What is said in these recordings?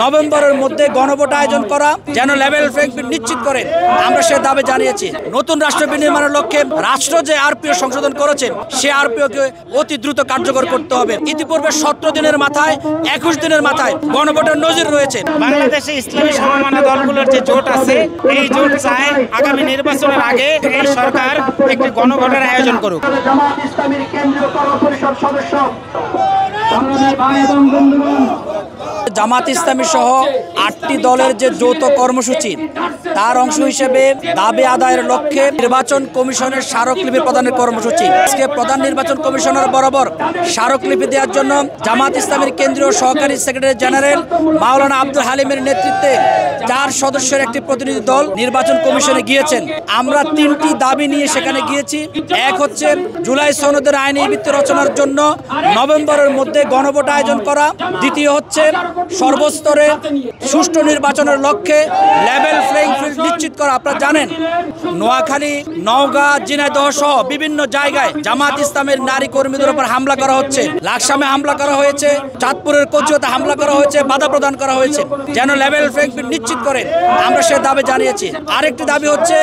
নভেম্বরের মধ্যে গণভোট আয়োজন করা, যেন লেভেল প্লেইং ফিল্ড নিশ্চিত করে আমরা সে দাবি জানিয়েছি। নতুন রাষ্ট্র বিনির্মাণের লক্ষ্যে রাষ্ট্র যে আরপিও সংশোধন করেছেন সে আরপিওকে অতি দ্রুত কার্যকর করতে হবে। ইতিপূর্বে 17 দিনের মাথায় 21 দিনের মাথায় গণভোটের নজির রয়েছে। বাংলাদেশে ইসলামী সমমনা দলগুলোর যে জোট আছে, এই জোট চায় আগামী নির্বাচনের আগে এই সরকার একটি গণভোটের আয়োজন করুক। জামাত ইসলামীর কেন্দ্রীয় কর্মপরিষদ সদস্য জামাত ইসলামী সহ 8টি দলের যে যৌথ কর্মসূচি, তার অংশ হিসেবে দাবি আদায়ের লক্ষ্যে নির্বাচন কমিশনের স্মারকলিপি প্রদানের কর্মসূচি। আজকে প্রধান নির্বাচন কমিশনার বরাবর স্মারকলিপি দেওয়ার জন্য জামাত ইসলামীর কেন্দ্রীয় সহকারী সেক্রেটারি জেনারেল মাওলানা আব্দুল হালিমের নেতৃত্বে 4 সদস্যের একটি প্রতিনিধি দল নির্বাচন কমিশনে গিয়েছেন। আমরা 3টি দাবি নিয়ে সেখানে গিয়েছি। এক হচ্ছে জুলাই সনদের আইনি ভিত্তি রচনার জন্য নভেম্বরের মধ্যে গণভোট আয়োজন করা। দ্বিতীয় হচ্ছে সর্বস্তরে সুষ্ঠু নির্বাচনের লক্ষ্যে লেভেল প্লেইং ফিল্ড নিশ্চিত করা। আপনারা জানেন নোয়াখালী, নওগাঁ, ঝিনাইদহ সহ বিভিন্ন জায়গায় জামাত ইসলামের নারী কর্মীদের উপর হামলা করা হচ্ছে। লাকসামে হামলা করা হয়েছে, চাঁদপুরের কচুয়াতে হামলা করা হয়েছে, বাধা প্রদান করা হয়েছে। যেন লেভেল প্লেইং ফিল্ড নিশ্চিত করে আমরা সে দাবি জানিয়েছি। আরেকটি দাবি হচ্ছে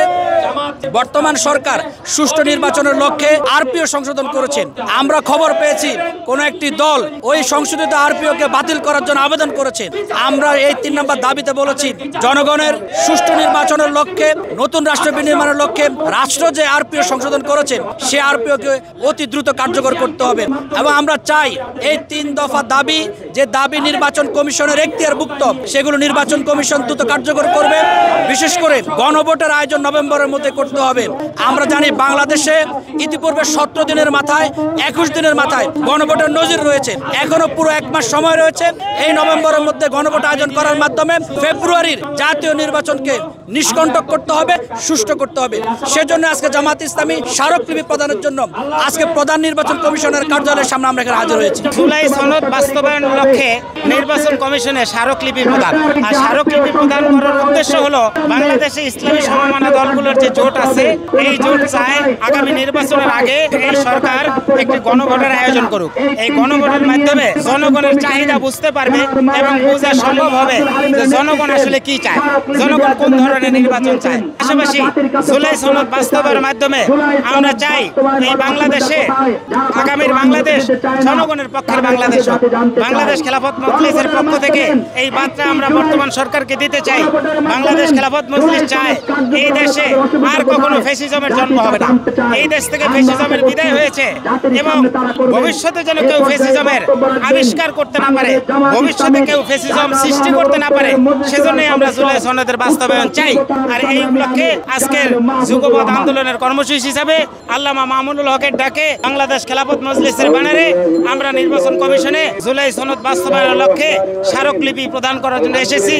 বর্তমান সরকার সুষ্ঠু নির্বাচনের লক্ষ্যে আরপিও সংশোধন করেছেন। আমরা খবর পেয়েছি কোন একটি দল ওই সংশোধিত আরপিওকে বাতিল করার জন্য আবেদন করেছেন। আমরা এই 3 নম্বর দাবিতে বলেছি জনগণের সুষ্ঠু নির্বাচনের লক্ষ্যে, নতুন রাষ্ট্র বিনির্মাণের লক্ষ্যে রাষ্ট্র যে আরপিও সংশোধন করেছেন সে আরপিওকে অতি দ্রুত কার্যকর করতে হবে। এবং আমরা চাই এই 3 দফা দাবি, যে দাবি নির্বাচন কমিশনের এখতিয়ারভুক্ত, সেগুলো নির্বাচন কমিশন দ্রুত কার্যকর করবে। বিশেষ করে গণভোটের আয়োজন নভেম্বরের মধ্যে করতে হবে। আমরা জানি বাংলাদেশে ইতিপূর্বে 17 দিনের মাথায় 21 দিনের মাথায় গণভোটের নজির রয়েছে। এখনো পুরো 1 মাস সময় রয়েছে। এই নভেম্বরের মধ্যে গণভোট আয়োজন করার মাধ্যমে ফেব্রুয়ারির জাতীয় নির্বাচনকে নিষ্কণ্টক করতে হবে, সুষ্ঠু করতে হবে। সেজন্য আজকে জামাত ইসলামী স্মারকলিপি প্রদানের জন্য আজকে প্রধান নির্বাচন কমিশনের কার্যালয়ের সামনে আমরা এখানে হাজির হয়েছি। জুলাই সনদ বাস্তবায়নের লক্ষ্যে নির্বাচন কমিশনে স্মারকলিপি প্রদান। আর স্মারকলিপি প্রদান করার উদ্দেশ্য হলো বাংলাদেশে ইসলামী সমমনা দলগুলোর যে জোট আছে, এই জোট চায় আগামী নির্বাচনের আগে এই সরকার একটি গণভোটের আয়োজন করুক। এই গণভোটের মাধ্যমে জনগণের চাহিদা বুঝতে পারবে এবং বোঝা সম্ভব হবে যে জনগণ আসলে কি চায়, জনগণ কোন ধরনের নির্বাচন চায়। পাশাপাশি জুলাই সনদ বাস্তবায়নের মাধ্যমে আমরা চাই এই বাংলাদেশে আগামীর বাংলাদেশ জনগণের পক্ষের বাংলাদেশ হোক। বাংলাদেশ খেলাফত মজলিসের পক্ষ থেকে এই বার্তা আমরা বর্তমান সরকারকে দিতে চাই। বাংলাদেশ খেলাফত মজলিস চায় এই দেশে আর কখনো ফ্যাসিজমের জন্ম হবে না। এই দেশ থেকে ফ্যাসিজমের বিদায় হয়েছে এবং ভবিষ্যতে যেন কেউ ফ্যাসিজমের আবিষ্কার করতে না পারে, ভবিষ্যতে কেউ ফ্যাসিজম সৃষ্টি করতে না পারে, সেজন্যই আমরা জুলাই সনদের বাস্তবায়ন চাই। আর এই উপলক্ষে আজকের যুগপৎ আন্দোলনের কর্মসূচি হিসাবে আল্লামা মামুনুল হকের ডাকে বাংলাদেশ খেলাফত মজলিসের ব্যানারে আমরা নির্বাচন কমিশনে জুলাই সনদ বাস্তবায়নের লক্ষ্যে স্মারকলিপি প্রদান করার জন্য এসেছি।